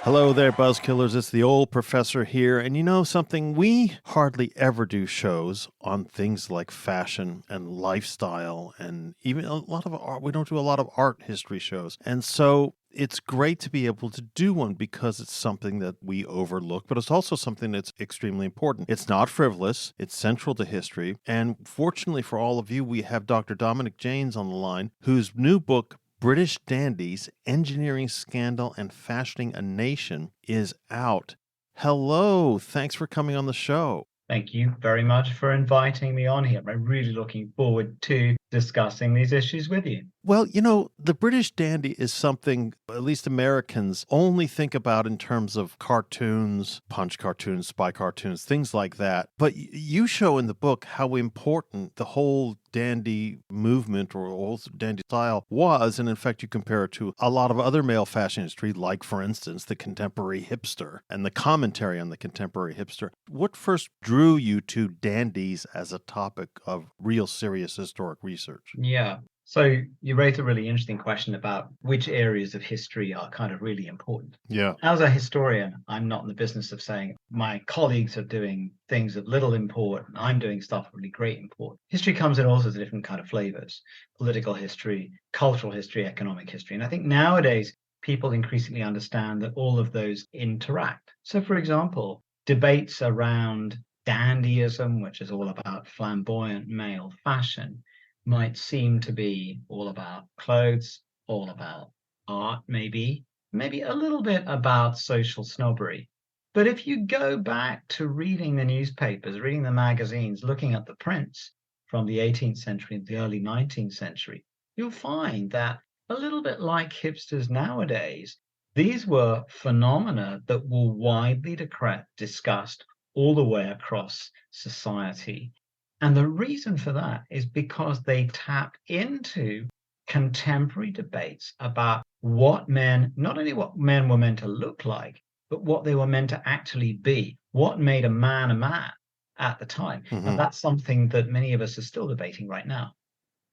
Hello there, Buzzkillers. It's the old professor here. And you know something? We hardly ever do shows on things like fashion and lifestyle and even a lot of art. We don't do a lot of art history shows. And so it's great to be able to do one because it's something that we overlook, but it's also something that's extremely important. It's not frivolous. It's central to history. And fortunately for all of you, we have Dr. Dominic Janes on the line, whose new book, British Dandies, Engendering, Scandal, and Fashioning a Nation, is out. Hello. Thanks for coming on the show. Thank you very much for inviting me on here. I'm really looking forward to discussing these issues with you. Well, you know, the British dandy is something at least Americans only think about in terms of cartoons, punch cartoons, spy cartoons, things like that. But you show in the book how important the whole dandy movement or whole dandy style was. And in fact, you compare it to a lot of other male fashion industry, like, for instance, the contemporary hipster and the commentary on the contemporary hipster. What first drew you to dandies as a topic of real serious historic research? Yeah. So you raised a really interesting question about which areas of history are kind of really important. Yeah. As a historian, I'm not in the business of saying my colleagues are doing things of little import and I'm doing stuff of really great import. History comes in all sorts of different kind of flavors: political history, cultural history, economic history. And I think nowadays people increasingly understand that all of those interact. So, for example, debates around dandyism, which is all about flamboyant male fashion, might seem to be all about clothes, all about art, maybe a little bit about social snobbery. But if you go back to reading the newspapers, reading the magazines, looking at the prints from the 18th century and the early 19th century, you'll find that a little bit like hipsters nowadays, these were phenomena that were widely discussed all the way across society. And the reason for that is because they tap into contemporary debates about what men, not only what men were meant to look like, but what they were meant to actually be, what made a man at the time. Mm-hmm. And that's something that many of us are still debating right now.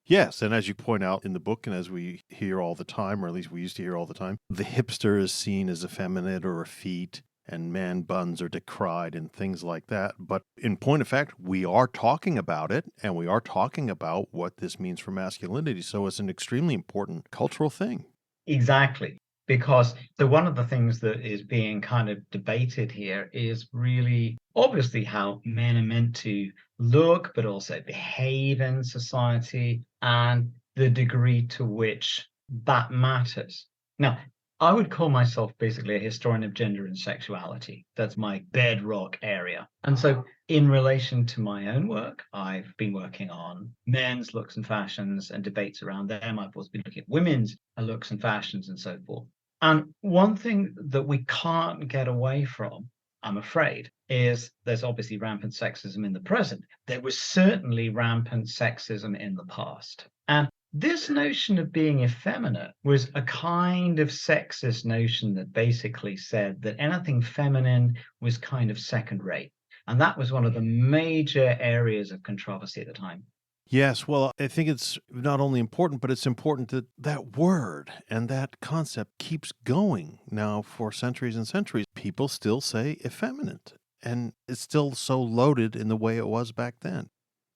Yes, and as you point out in the book, and as we hear all the time, or at least we used to hear all the time, the hipster is seen as effeminate or effete, and man buns are decried and things like that. But in point of fact, we are talking about it, and we are talking about what this means for masculinity. So it's an extremely important cultural thing. Exactly. Because one of the things that is being kind of debated here is really obviously how men are meant to look, but also behave in society and the degree to which that matters. Now, I would call myself basically a historian of gender and sexuality. That's my bedrock area. And so, in relation to my own work, I've been working on men's looks and fashions and debates around them. I've also been looking at women's looks and fashions and so forth. And one thing that we can't get away from, I'm afraid, is there's obviously rampant sexism in the present. There was certainly rampant sexism in the past. And this notion of being effeminate was a kind of sexist notion that basically said that anything feminine was kind of second rate. And that was one of the major areas of controversy at the time. Yes, well, I think it's not only important, but it's important that that word and that concept keeps going now for centuries and centuries. People still say effeminate, and it's still so loaded in the way it was back then.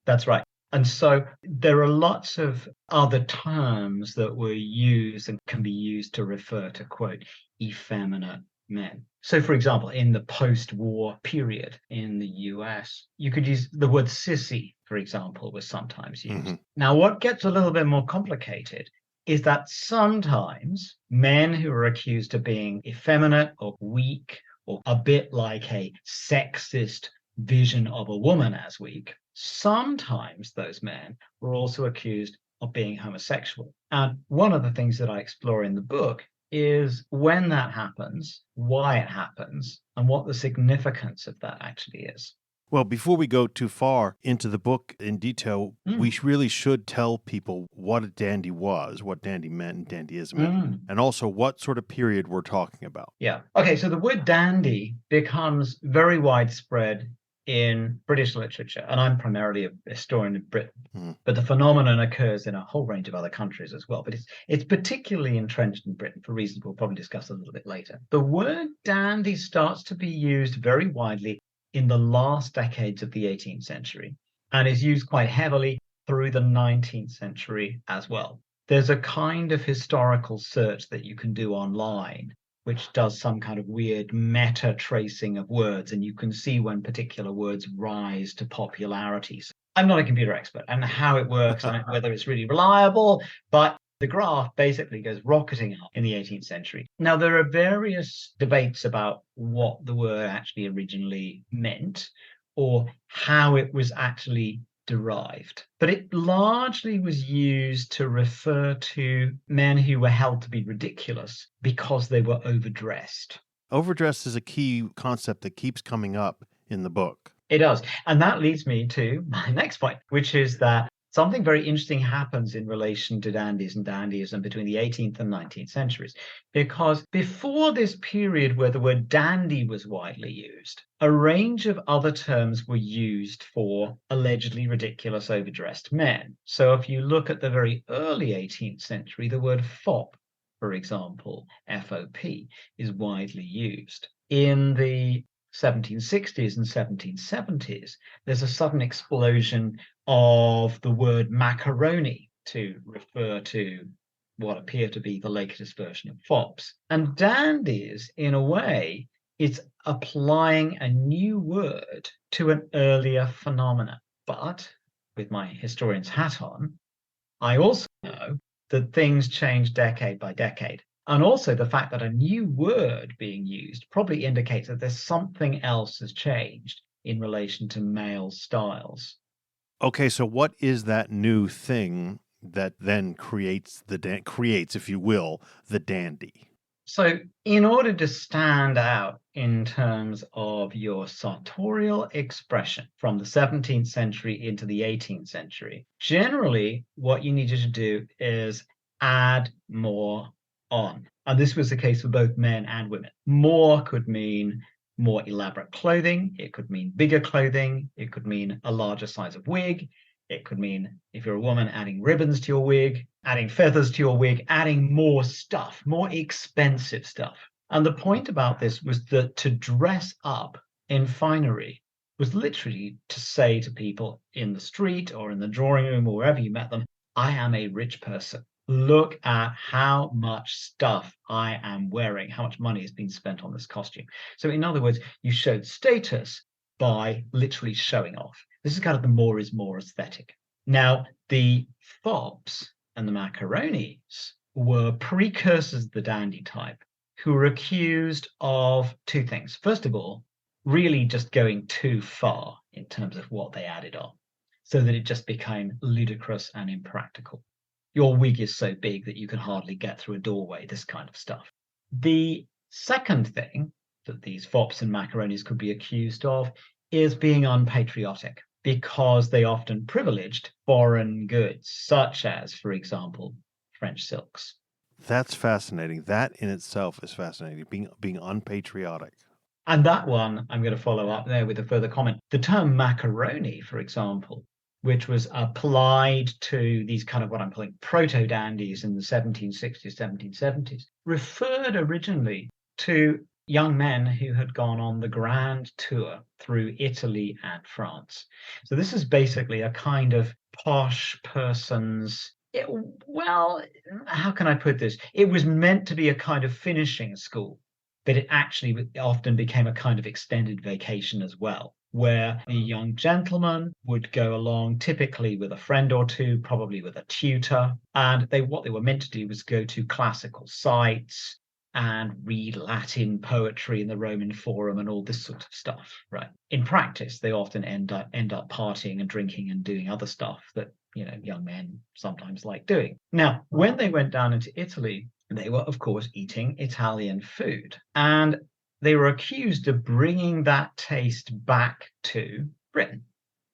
That's right. And so there are lots of other terms that were used and can be used to refer to, quote, effeminate men. So, for example, in the post-war period in the US, you could use the word sissy, for example, was sometimes used. Mm-hmm. Now, what gets a little bit more complicated is that sometimes men who are accused of being effeminate or weak or a bit like a sexist vision of a woman as weak, sometimes those men were also accused of being homosexual. And one of the things that I explore in the book is when that happens, why it happens, and what the significance of that actually is. Well, before we go too far into the book in detail, we really should tell people what a dandy was, what dandy meant and dandyism, and also what sort of period we're talking about. Yeah. Okay, so the word dandy becomes very widespread in British literature, and I'm primarily a historian of Britain, Mm. but the phenomenon occurs in a whole range of other countries as well. But it's particularly entrenched in Britain for reasons we'll probably discuss a little bit later. The word dandy starts to be used very widely in the last decades of the 18th century and is used quite heavily through the 19th century as well. There's a kind of historical search that you can do online which does some kind of weird meta tracing of words, and you can see when particular words rise to popularity. So I'm not a computer expert and how it works and whether it's really reliable, but the graph basically goes rocketing up in the 18th century. Now, there are various debates about what the word actually originally meant or how it was actually derived, but it largely was used to refer to men who were held to be ridiculous because they were overdressed. Overdressed is a key concept that keeps coming up in the book. It does. And that leads me to my next point, which is that something very interesting happens in relation to dandies and dandyism between the 18th and 19th centuries. Because before this period where the word dandy was widely used, a range of other terms were used for allegedly ridiculous, overdressed men. So if you look at the very early 18th century, the word fop, for example, FOP, is widely used. In the 1760s and 1770s, there's a sudden explosion of the word macaroni to refer to what appear to be the latest version of fops. And dandies, in a way, is applying a new word to an earlier phenomenon. But with my historian's hat on, I also know that things change decade by decade. And also the fact that a new word being used probably indicates that there's something else has changed in relation to male styles. Okay, so what is that new thing that then creates, if you will, the dandy? So in order to stand out in terms of your sartorial expression from the 17th century into the 18th century, generally what you needed to do is add more on. And this was the case for both men and women. More could mean more elaborate clothing. It could mean bigger clothing. It could mean a larger size of wig. It could mean, if you're a woman, adding ribbons to your wig, adding feathers to your wig, adding more stuff, more expensive stuff. And the point about this was that to dress up in finery was literally to say to people in the street or in the drawing room or wherever you met them, I am a rich person. Look at how much stuff I am wearing, how much money has been spent on this costume. So in other words, you showed status by literally showing off. This is kind of the more is more aesthetic. Now, the fops and the macaronis were precursors of the dandy type who were accused of two things. First of all, really just going too far in terms of what they added on, so that it just became ludicrous and impractical. Your wig is so big that you can hardly get through a doorway, this kind of stuff. The second thing that these fops and macaronis could be accused of is being unpatriotic, because they often privileged foreign goods, such as, for example, French silks. That's fascinating. That in itself is fascinating, being unpatriotic. And that one, I'm going to follow up there with a further comment. The term macaroni, for example, which was applied to these kind of what I'm calling proto-dandies in the 1760s, 1770s, referred originally to young men who had gone on the grand tour through Italy and France. So this is basically a kind of posh person's, well, how can I put this? It was meant to be a kind of finishing school, but it actually often became a kind of extended vacation as well, where the young gentleman would go along typically with a friend or two, probably with a tutor, and what they were meant to do was go to classical sites and read Latin poetry in the Roman Forum and all this sort of stuff, right? In practice, they often end up partying and drinking and doing other stuff that, young men sometimes like doing. Now, when they went down into Italy, they were, of course, eating Italian food. And they were accused of bringing that taste back to Britain.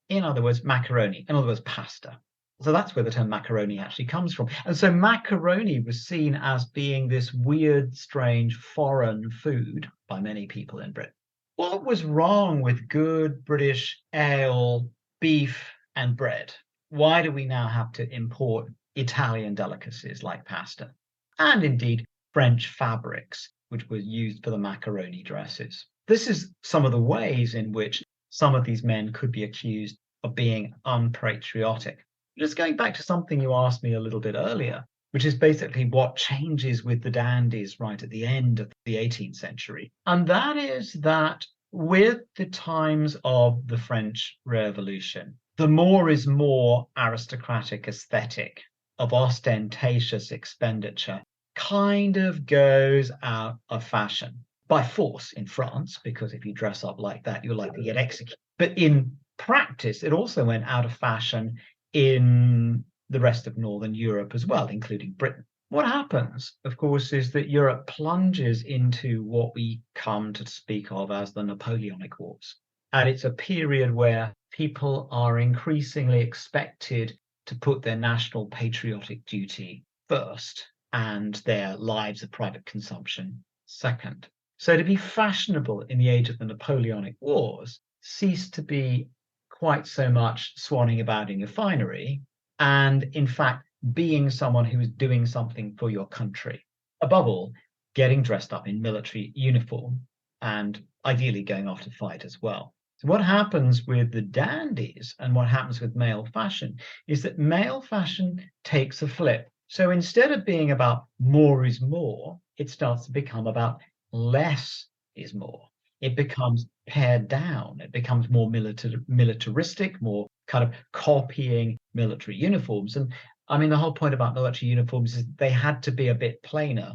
In other words, macaroni, in other words, pasta. So that's where the term macaroni actually comes from. And so macaroni was seen as being this weird, strange, foreign food by many people in Britain. What was wrong with good British ale, beef, and bread? Why do we now have to import Italian delicacies like pasta? And indeed, French fabrics, which were used for the macaroni dresses. This is some of the ways in which some of these men could be accused of being unpatriotic. Just going back to something you asked me a little bit earlier, which is basically what changes with the dandies right at the end of the 18th century. And that is that with the times of the French Revolution, the more is more aristocratic aesthetic of ostentatious expenditure kind of goes out of fashion by force in France, because if you dress up like that, you're likely to get executed. But in practice, it also went out of fashion in the rest of Northern Europe as well, including Britain. What happens, of course, is that Europe plunges into what we come to speak of as the Napoleonic Wars. And it's a period where people are increasingly expected to put their national patriotic duty first and their lives of private consumption second. So to be fashionable in the age of the Napoleonic Wars ceased to be quite so much swanning about in your finery, and in fact, being someone who is doing something for your country. Above all, getting dressed up in military uniform and ideally going off to fight as well. So what happens with the dandies and what happens with male fashion is that male fashion takes a flip. So instead of being about more is more, it starts to become about less is more. It becomes pared down. It becomes more militaristic, more kind of copying military uniforms. And I mean, the whole point about military uniforms is they had to be a bit plainer.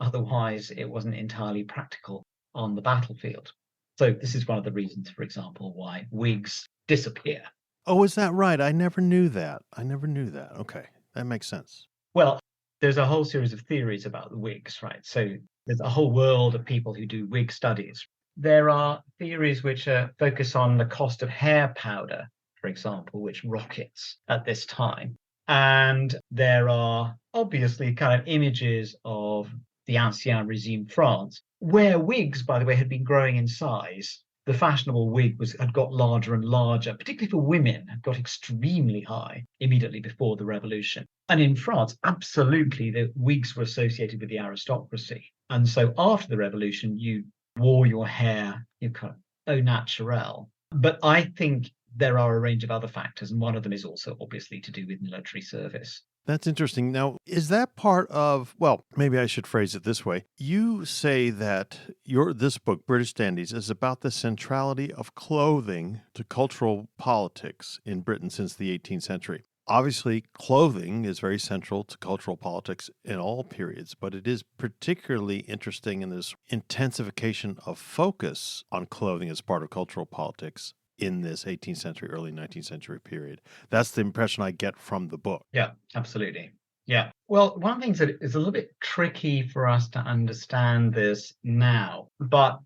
Otherwise, it wasn't entirely practical on the battlefield. So this is one of the reasons, for example, why wigs disappear. Oh, is that right? I never knew that. Okay, that makes sense. Well, there's a whole series of theories about the wigs, right? So there's a whole world of people who do wig studies. There are theories which focus on the cost of hair powder, for example, which rockets at this time. And there are obviously kind of images of the Ancien Regime France, where wigs, by the way, had been growing in size. The fashionable wig had got larger and larger, particularly for women, had got extremely high immediately before the revolution. And in France, absolutely, the wigs were associated with the aristocracy. And so after the revolution, you wore your hair, you kind of au naturel. But I think there are a range of other factors, and one of them is also obviously to do with military service. That's interesting. Now, is that part of, well, maybe I should phrase it this way. You say that this book, British Dandies, is about the centrality of clothing to cultural politics in Britain since the 18th century. Obviously, clothing is very central to cultural politics in all periods, but it is particularly interesting in this intensification of focus on clothing as part of cultural politics in this 18th century, early 19th century period. That's the impression I get from the book. Yeah, absolutely. Yeah. Well, one of the things that is a little bit tricky for us to understand this now, but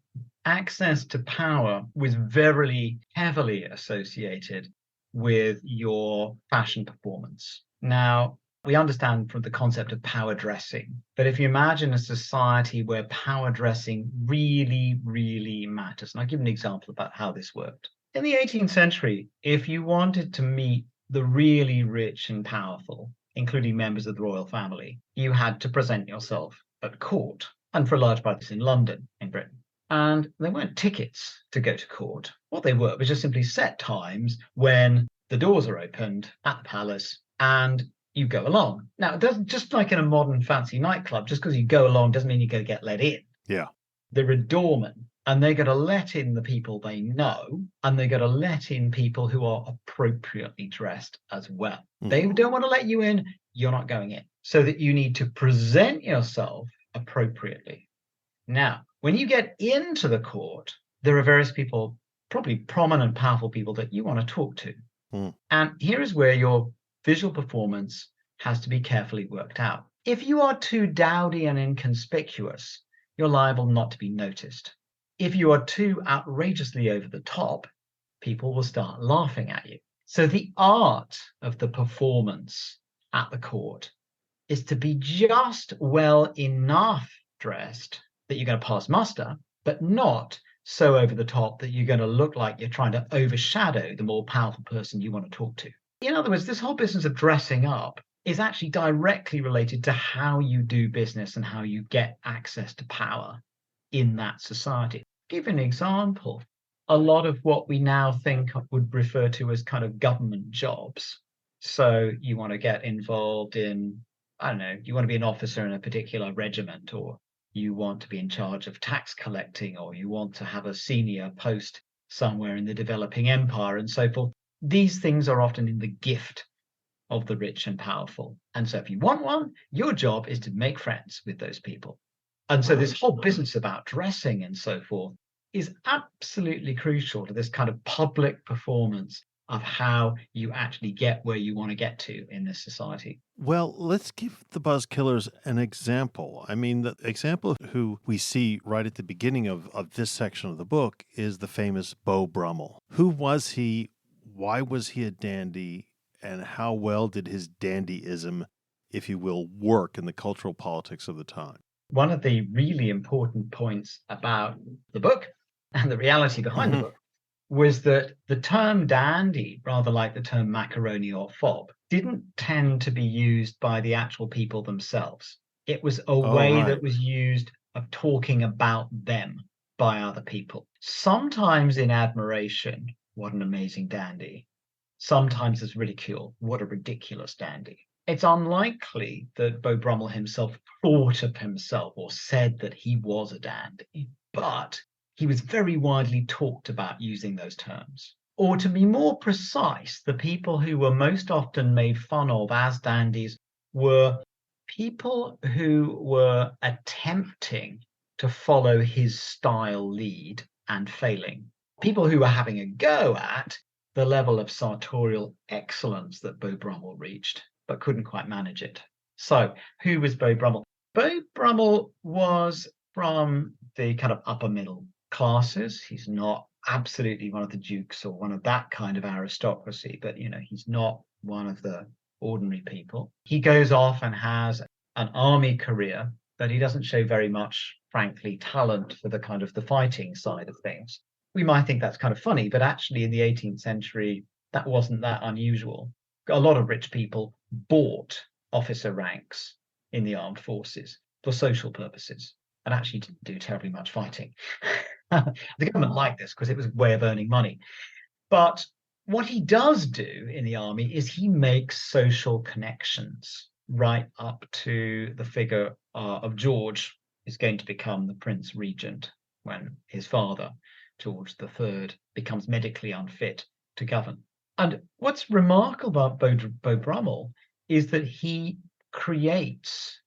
access to power was very heavily associated with your fashion performance. Now, we understand from the concept of power dressing, but if you imagine a society where power dressing really, really matters, and I'll give an example about how this worked. In the 18th century, if you wanted to meet the really rich and powerful, including members of the royal family, you had to present yourself at court, and for a large part, it's in London, in Britain. And they weren't tickets to go to court. What they were was just simply set times when the doors are opened at the palace and you go along. Now, it doesn't, just like in a modern fancy nightclub, just because you go along doesn't mean you're going to get let in. Yeah. They're a doorman, and they're going to let in the people they know, and they're going to let in people who are appropriately dressed as well. Mm-hmm. They don't want to let you in, you're not going in. So that you need to present yourself appropriately. Now, when you get into the court, there are various people, probably prominent, powerful people that you want to talk to. Mm. And here is where your visual performance has to be carefully worked out. If you are too dowdy and inconspicuous, you're liable not to be noticed. If you are too outrageously over the top, people will start laughing at you. So the art of the performance at the court is to be just well enough dressed that you're going to pass muster, but not so over the top that you're going to look like you're trying to overshadow the more powerful person you want to talk to. In other words, this whole business of dressing up is actually directly related to how you do business and how you get access to power in that society. Give an example. A lot of what we now think would refer to as kind of government jobs. So you want to get involved in, I don't know, you want to be an officer in a particular regiment, or you want to be in charge of tax collecting, or you want to have a senior post somewhere in the developing empire and so forth. These things are often in the gift of the rich and powerful. And so if you want one, your job is to make friends with those people. And so this whole business about dressing and so forth is absolutely crucial to this kind of public performance of how you actually get where you want to get to in this society. Well, let's give the Buzz Killers an example. I mean, the example of who we see right at the beginning of this section of the book is the famous Beau Brummel. Who was he? Why was he a dandy? And how well did his dandyism, if you will, work in the cultural politics of the time? One of the really important points about the book and the reality behind the book was that the term dandy, rather like the term macaroni or fob, didn't tend to be used by the actual people themselves. It was a way that was used of talking about them by other people. Sometimes in admiration, what an amazing dandy. Sometimes as ridicule, what a ridiculous dandy. It's unlikely that Beau Brummel himself thought of himself or said that he was a dandy, but he was very widely talked about using those terms. Or to be more precise, the people who were most often made fun of as dandies were people who were attempting to follow his style lead and failing. People who were having a go at the level of sartorial excellence that Beau Brummel reached, but couldn't quite manage it. So who was Beau Brummel? Beau Brummel was from the kind of upper middle classes. He's not absolutely one of the dukes or one of that kind of aristocracy, but he's not one of the ordinary people. He goes off and has an army career, but he doesn't show very much, frankly, talent for the kind of the fighting side of things. We might think that's kind of funny, but actually in the 18th century, that wasn't that unusual. A lot of rich people bought officer ranks in the armed forces for social purposes and actually didn't do terribly much fighting. The government liked this because it was a way of earning money. But what he does do in the army is he makes social connections right up to the figure of George, who's going to become the Prince Regent when his father, George III, becomes medically unfit to govern. And what's remarkable about Beau Brummel is that he creates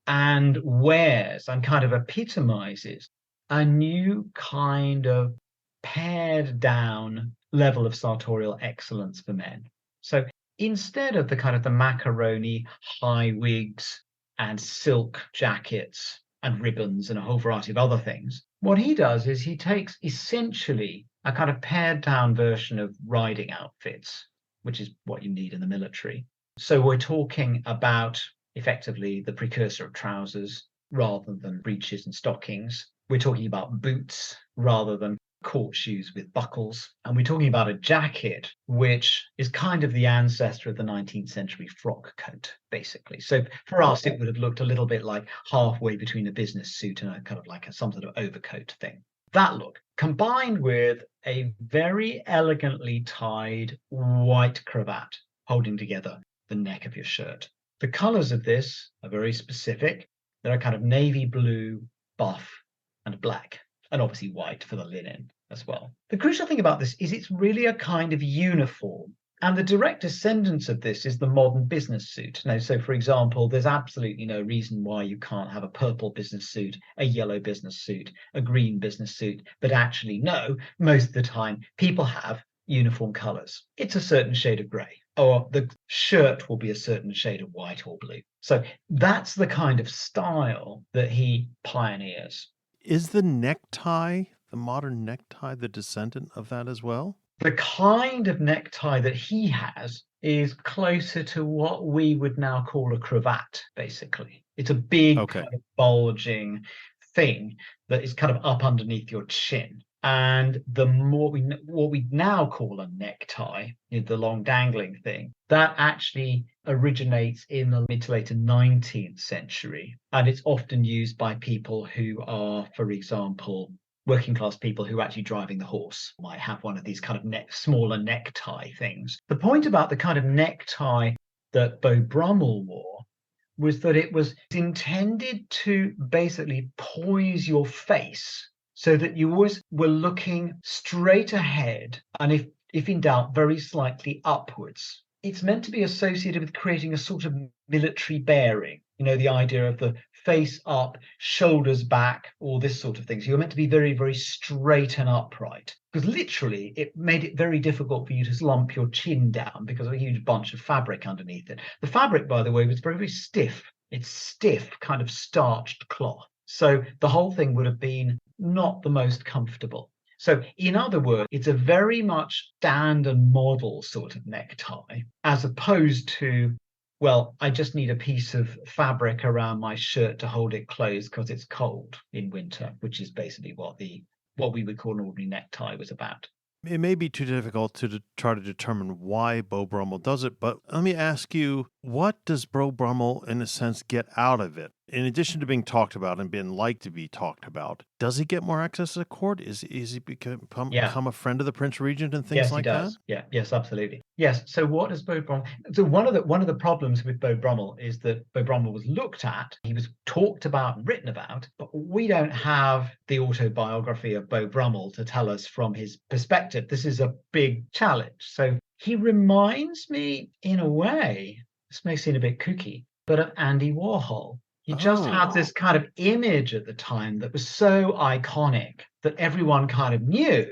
and wears and kind of epitomizes a new kind of pared down level of sartorial excellence for men. So instead of the kind of the macaroni high wigs and silk jackets and ribbons and a whole variety of other things, what he does is he takes essentially a kind of pared down version of riding outfits, which is what you need in the military. So we're talking about effectively the precursor of trousers rather than breeches and stockings. We're talking about boots rather than court shoes with buckles. And we're talking about a jacket, which is kind of the ancestor of the 19th century frock coat, basically. So for us, it would have looked a little bit like halfway between a business suit and a kind of like some sort of overcoat thing. That look, combined with a very elegantly tied white cravat holding together the neck of your shirt. The colors of this are very specific. They're a kind of navy blue, buff, and black, and obviously white for the linen as well. The crucial thing about this is it's really a kind of uniform. And the direct descendant of this is the modern business suit. Now, so for example, there's absolutely no reason why you can't have a purple business suit, a yellow business suit, a green business suit. But actually, no, most of the time people have uniform colors. It's a certain shade of gray, or the shirt will be a certain shade of white or blue. So that's the kind of style that he pioneers. Is the necktie, the modern necktie, the descendant of that as well? The kind of necktie that he has is closer to what we would now call a cravat, basically. It's a big kind of bulging thing that is kind of up underneath your chin. And the more what we now call a necktie, the long dangling thing, that actually originates in the mid to later 19th century. And it's often used by people who are, for example, working class people who are actually driving the horse might have one of these kind of smaller necktie things. The point about the kind of necktie that Beau Brummel wore was that it was intended to basically poise your face so that you always were looking straight ahead and if in doubt, very slightly upwards. It's meant to be associated with creating a sort of military bearing, the idea of the face up, shoulders back, all this sort of thing. So you're meant to be very, very straight and upright. Because literally, it made it very difficult for you to slump your chin down because of a huge bunch of fabric underneath it. The fabric, by the way, was very, very stiff. It's stiff, kind of starched cloth. So the whole thing would have been not the most comfortable. So in other words, it's a very much standard model sort of necktie, as opposed to, well, I just need a piece of fabric around my shirt to hold it closed because it's cold in winter, which is basically what we would call an ordinary necktie was about. It may be too difficult to try to determine why Beau Brummel does it, but let me ask you, what does Beau Brummel, in a sense, get out of it? In addition to being talked about and being liked to be talked about, does he get more access to the court? Is he become a friend of the Prince Regent and things like that? Yes, he does. Yes, absolutely. Yes. So what does Beau Brummel? So one of the problems with Beau Brummel is that Beau Brummel was looked at, he was talked about and written about, but we don't have the autobiography of Beau Brummel to tell us from his perspective. This is a big challenge. So he reminds me, in a way, this may seem a bit kooky, but of Andy Warhol. He just had this kind of image at the time that was so iconic that everyone kind of knew.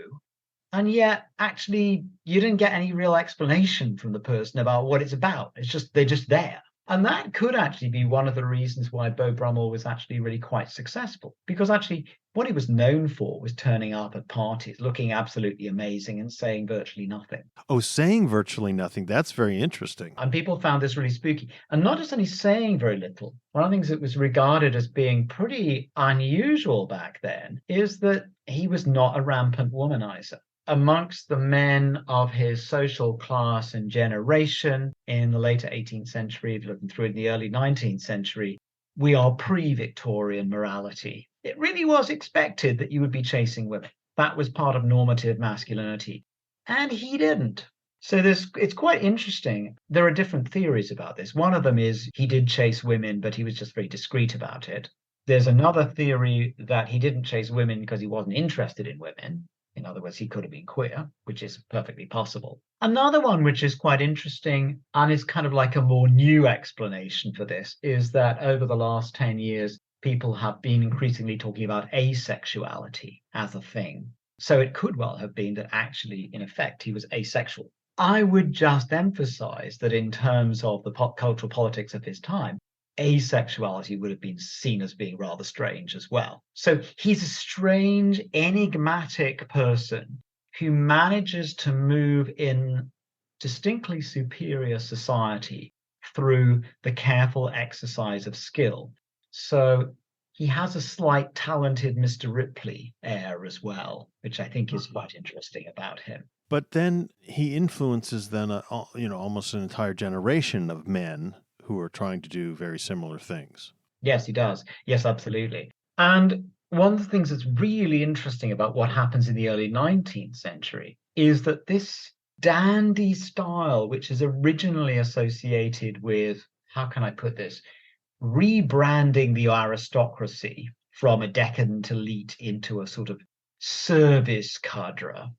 And yet, actually, you didn't get any real explanation from the person about what it's about. They're just there. And that could actually be one of the reasons why Beau Brummel was actually really quite successful. Because actually, what he was known for was turning up at parties, looking absolutely amazing and saying virtually nothing. Oh, saying virtually nothing. That's very interesting. And people found this really spooky. And not just only saying very little, one of the things that was regarded as being pretty unusual back then is that he was not a rampant womanizer. Amongst the men of his social class and generation in the later 18th century, if you're looking through in the early 19th century, we are pre-Victorian morality. It really was expected that you would be chasing women. That was part of normative masculinity. And he didn't. So it's quite interesting. There are different theories about this. One of them is he did chase women, but he was just very discreet about it. There's another theory that he didn't chase women because he wasn't interested in women. In other words, he could have been queer, which is perfectly possible. Another one, which is quite interesting and is kind of like a more new explanation for this, is that over the last 10 years, people have been increasingly talking about asexuality as a thing. So it could well have been that actually, in effect, he was asexual. I would just emphasize that in terms of the pop cultural politics of his time, asexuality would have been seen as being rather strange as well. So he's a strange, enigmatic person who manages to move in distinctly superior society through the careful exercise of skill. So he has a slight talented Mr. Ripley air as well, which I think is quite interesting about him. But then he influences almost an entire generation of men who are trying to do very similar things. Yes, he does. Yes, absolutely. And one of the things that's really interesting about what happens in the early 19th century is that this dandy style, which is originally associated with, how can I put this, rebranding the aristocracy from a decadent elite into a sort of service cadre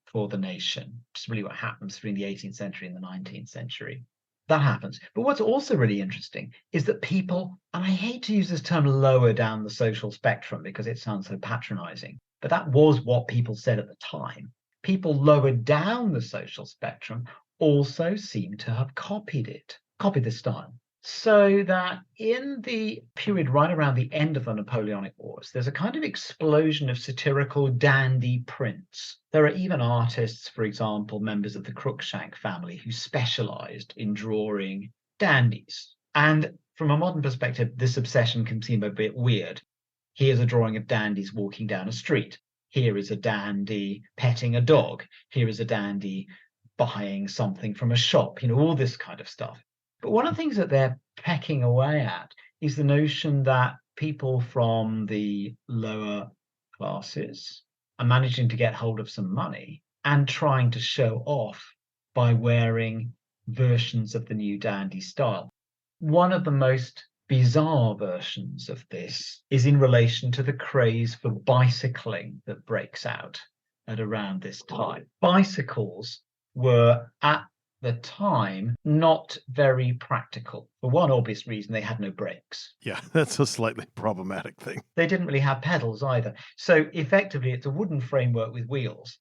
for the nation, which is really what happens between the 18th century and the 19th century. That happens. But what's also really interesting is that people, and I hate to use this term lower down the social spectrum because it sounds so patronizing, but that was what people said at the time. People lower down the social spectrum also seem to have copied the style. So that in the period right around the end of the Napoleonic Wars, there's a kind of explosion of satirical dandy prints. There are even artists, for example, members of the Cruikshank family, who specialized in drawing dandies. And from a modern perspective, this obsession can seem a bit weird. Here's a drawing of dandies walking down a street. here is a dandy petting a dog, here is a dandy buying something from a shop, all this kind of stuff. But one of the things that they're pecking away at is the notion that people from the lower classes are managing to get hold of some money and trying to show off by wearing versions of the new dandy style. One of the most bizarre versions of this is in relation to the craze for bicycling that breaks out at around this time. Bicycles were at the time not very practical. For one obvious reason, they had no brakes. Yeah, that's a slightly problematic thing. They didn't really have pedals either. So effectively, it's a wooden framework with wheels,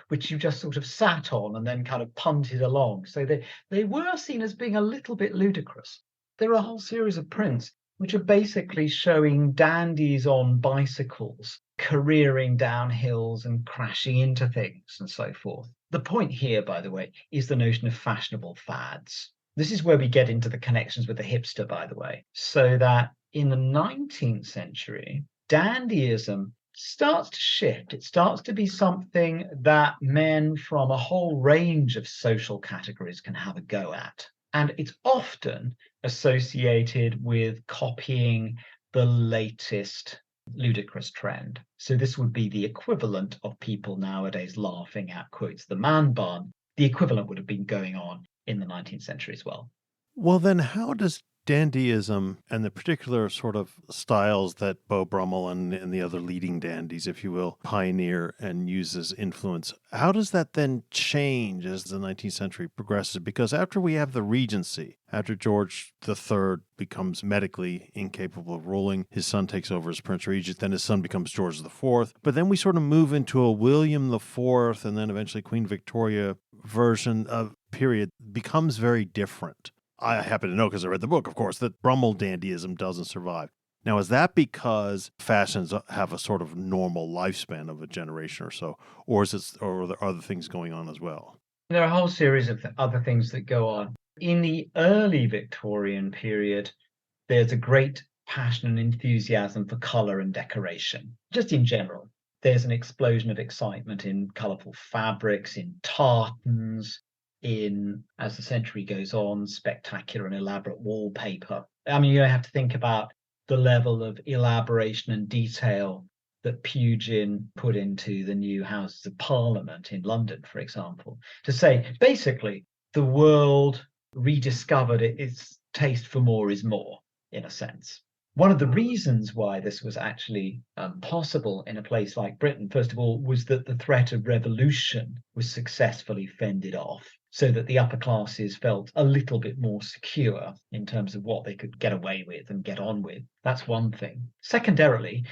which you just sort of sat on and then kind of punted along. So they were seen as being a little bit ludicrous. There are a whole series of prints which are basically showing dandies on bicycles careering down hills and crashing into things and so forth. The point here, by the way, is the notion of fashionable fads. This is where we get into the connections with the hipster, by the way, so that in the 19th century, dandyism starts to shift. It starts to be something that men from a whole range of social categories can have a go at. And it's often associated with copying the latest ludicrous trend. So this would be the equivalent of people nowadays laughing at, quotes, the man bun. The equivalent would have been going on in the 19th century as well. Well, then how does dandyism and the particular sort of styles that Beau Brummel and the other leading dandies, if you will, pioneer and use as influence, how does that then change as the 19th century progresses? Because after we have the Regency, after George III becomes medically incapable of ruling, his son takes over as Prince Regent, then his son becomes George IV. But then we sort of move into a William IV and then eventually Queen Victoria version of period becomes very different. I happen to know, because I read the book, of course, that Brummel dandyism doesn't survive. Now, is that because fashions have a sort of normal lifespan of a generation or so, or are there other things going on as well? There are a whole series of other things that go on. In the early Victorian period, there's a great passion and enthusiasm for colour and decoration, just in general. There's an explosion of excitement in colourful fabrics, in tartans, in, as the century goes on, spectacular and elaborate wallpaper. I mean, you have to think about the level of elaboration and detail that Pugin put into the new Houses of Parliament in London, for example, to say, basically, the world rediscovered its taste for more is more, in a sense. One of the reasons why this was actually possible in a place like Britain, first of all, was that the threat of revolution was successfully fended off, so that the upper classes felt a little bit more secure in terms of what they could get away with and get on with. That's one thing. Secondarily,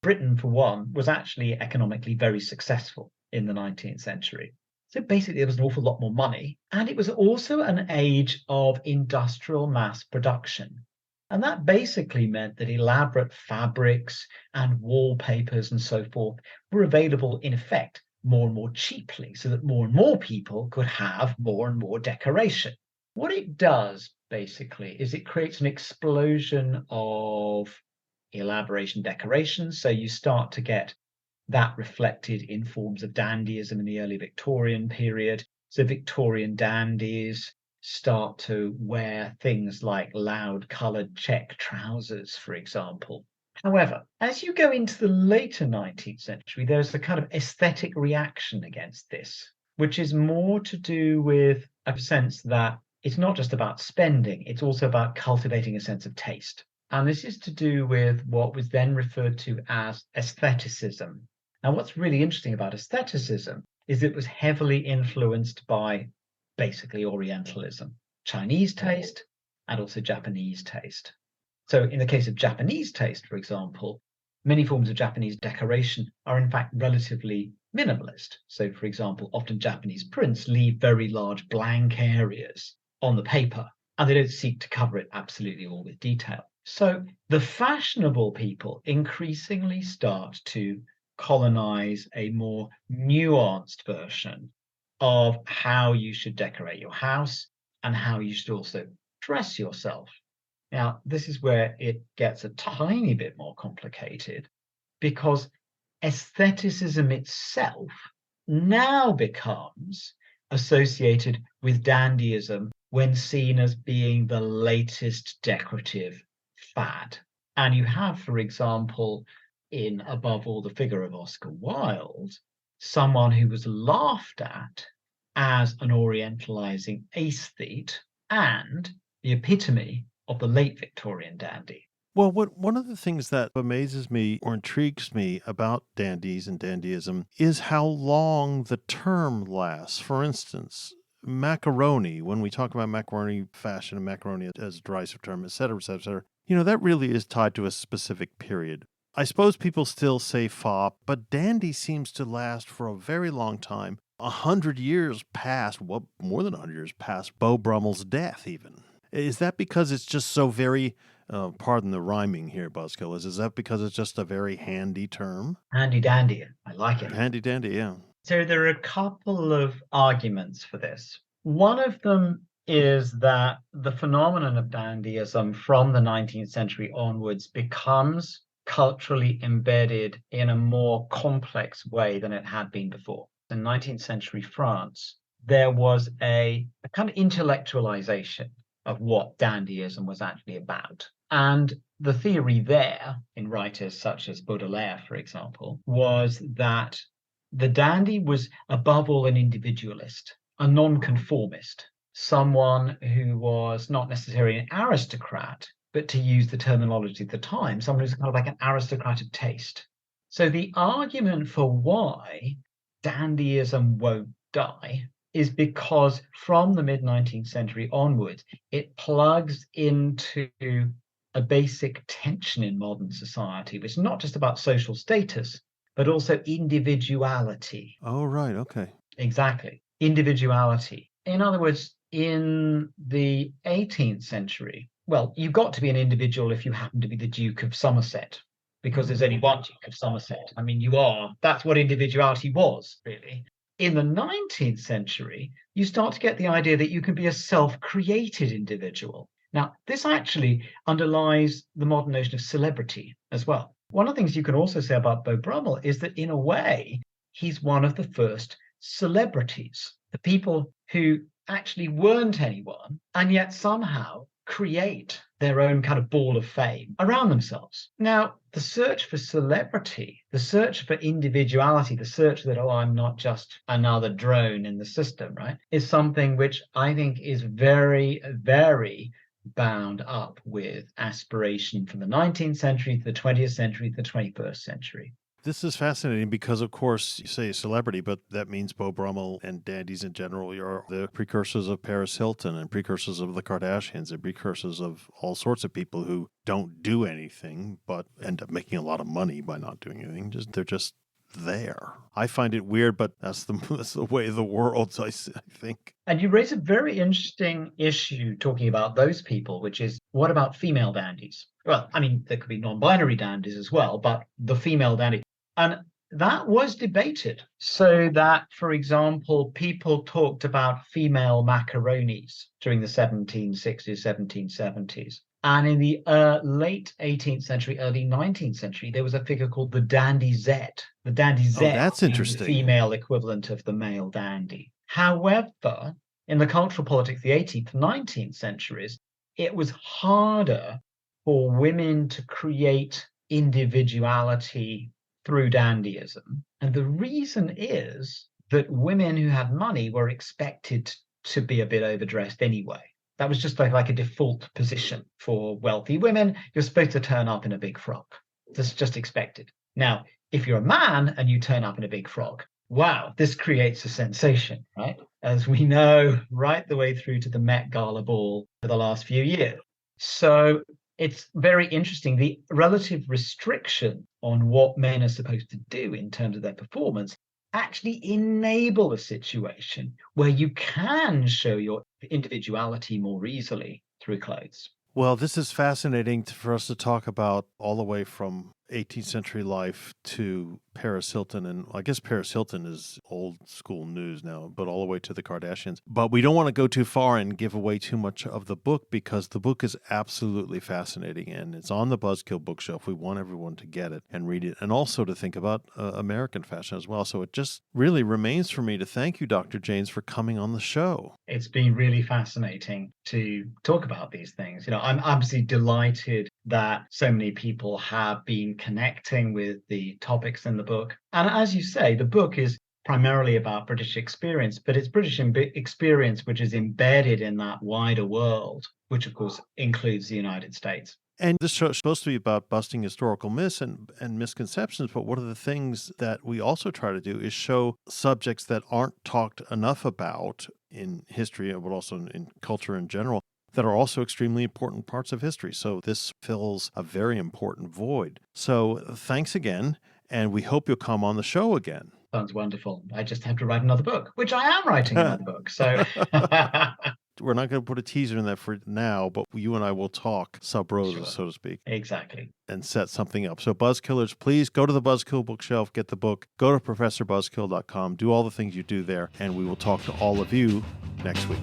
Britain, for one, was actually economically very successful in the 19th century. So basically, there was an awful lot more money. And it was also an age of industrial mass production. And that basically meant that elaborate fabrics and wallpapers and so forth were available, in effect, more and more cheaply, so that more and more people could have more and more decoration. What it does, basically, is it creates an explosion of elaboration decorations. So you start to get that reflected in forms of dandyism in the early Victorian period. So Victorian dandies start to wear things like loud coloured check trousers, for example. However, as you go into the later 19th century, there's a kind of aesthetic reaction against this, which is more to do with a sense that it's not just about spending, it's also about cultivating a sense of taste. And this is to do with what was then referred to as aestheticism. Now, what's really interesting about aestheticism is it was heavily influenced by basically Orientalism, Chinese taste, and also Japanese taste. So in the case of Japanese taste, for example, many forms of Japanese decoration are in fact relatively minimalist. So, for example, often Japanese prints leave very large blank areas on the paper, and they don't seek to cover it absolutely all with detail. So the fashionable people increasingly start to colonize a more nuanced version of how you should decorate your house and how you should also dress yourself. Now, this is where it gets a tiny bit more complicated, because aestheticism itself now becomes associated with dandyism when seen as being the latest decorative fad. And you have, for example, in Above All, the figure of Oscar Wilde, someone who was laughed at as an orientalizing aesthete and the epitome of the late Victorian dandy. Well, one of the things that amazes me or intrigues me about dandies and dandyism is how long the term lasts. For instance, macaroni, when we talk about macaroni fashion and macaroni as a derisive term, et cetera, that really is tied to a specific period. I suppose people still say fop, but dandy seems to last for a very long time. 100 years past, well, more than 100 years past Beau Brummel's death, even. Is that because it's just so very, pardon the rhyming here, Buzzkill, is that because it's just a very handy term? Handy dandy, I like it. Handy dandy, yeah. So there are a couple of arguments for this. One of them is that the phenomenon of dandyism from the 19th century onwards becomes culturally embedded in a more complex way than it had been before. In 19th century France, there was a kind of intellectualization of what dandyism was actually about. And the theory there, in writers such as Baudelaire, for example, was that the dandy was above all an individualist, a nonconformist, someone who was not necessarily an aristocrat, but to use the terminology of the time, someone who's kind of like an aristocrat of taste. So the argument for why dandyism won't die is because from the mid-19th century onwards, it plugs into a basic tension in modern society, which is not just about social status, but also individuality. Oh, right. Okay. Exactly. Individuality. In other words, in the 18th century, well, you've got to be an individual if you happen to be the Duke of Somerset, because there's only one Duke of Somerset. I mean, that's what individuality was, really. In the 19th century, you start to get the idea that you can be a self-created individual. Now, this actually underlies the modern notion of celebrity as well. One of the things you can also say about Beau Brummel is that, in a way, he's one of the first celebrities, the people who actually weren't anyone and yet somehow create their own kind of ball of fame around themselves. Now, the search for celebrity, the search for individuality, the search that, I'm not just another drone in the system, right, is something which I think is very, very bound up with aspiration from the 19th century to the 20th century to the 21st century. This is fascinating because, of course, you say celebrity, but that means Beau Brummel and dandies in general are the precursors of Paris Hilton and precursors of the Kardashians and precursors of all sorts of people who don't do anything but end up making a lot of money by not doing anything. They're just there. I find it weird, but that's the way of the world, I think. And you raise a very interesting issue talking about those people, which is, what about female dandies? Well, I mean, there could be non-binary dandies as well, but the female dandy. And that was debated, so that, for example, people talked about female macaronis during the 1760s, 1770s. And in the late 18th century, early 19th century, there was a figure called the Dandy Z. The Dandy Z that's interesting. The female equivalent of the male dandy. However, in the cultural politics of the 18th and 19th centuries, it was harder for women to create individuality through dandyism. And the reason is that women who had money were expected to be a bit overdressed anyway. That was just like a default position for wealthy women. You're supposed to turn up in a big frock. That's just expected. Now, if you're a man and you turn up in a big frock, wow, this creates a sensation, right? As we know, right the way through to the Met Gala ball for the last few years. So it's very interesting. The relative restriction on what men are supposed to do in terms of their performance actually enable a situation where you can show your individuality more easily through clothes. Well, this is fascinating for us to talk about all the way from 18th century life to Paris Hilton. And I guess Paris Hilton is old school news now, but all the way to the Kardashians. But we don't want to go too far and give away too much of the book, because the book is absolutely fascinating and it's on the Buzzkill bookshelf. We want everyone to get it and read it, and also to think about American fashion as well. So it just really remains for me to thank you, Dr. Janes, for coming on the show. It's been really fascinating to talk about these things. I'm obviously delighted that so many people have been connecting with the topics in the book. And as you say, the book is primarily about British experience, but it's British experience which is embedded in that wider world, which of course includes the United States. And this show is supposed to be about busting historical myths and misconceptions, but one of the things that we also try to do is show subjects that aren't talked enough about in history, but also in culture in general, that are also extremely important parts of history. So this fills a very important void. So thanks again, and we hope you'll come on the show again. Sounds wonderful. I just have to write another book, which I am writing another book. So we're not going to put a teaser in that for now, but you and I will talk sub rosa, Sure. so to speak. Exactly. And set something up. So Buzzkillers, please go to the Buzzkill bookshelf, get the book, go to ProfessorBuzzkill.com, do all the things you do there, and we will talk to all of you next week.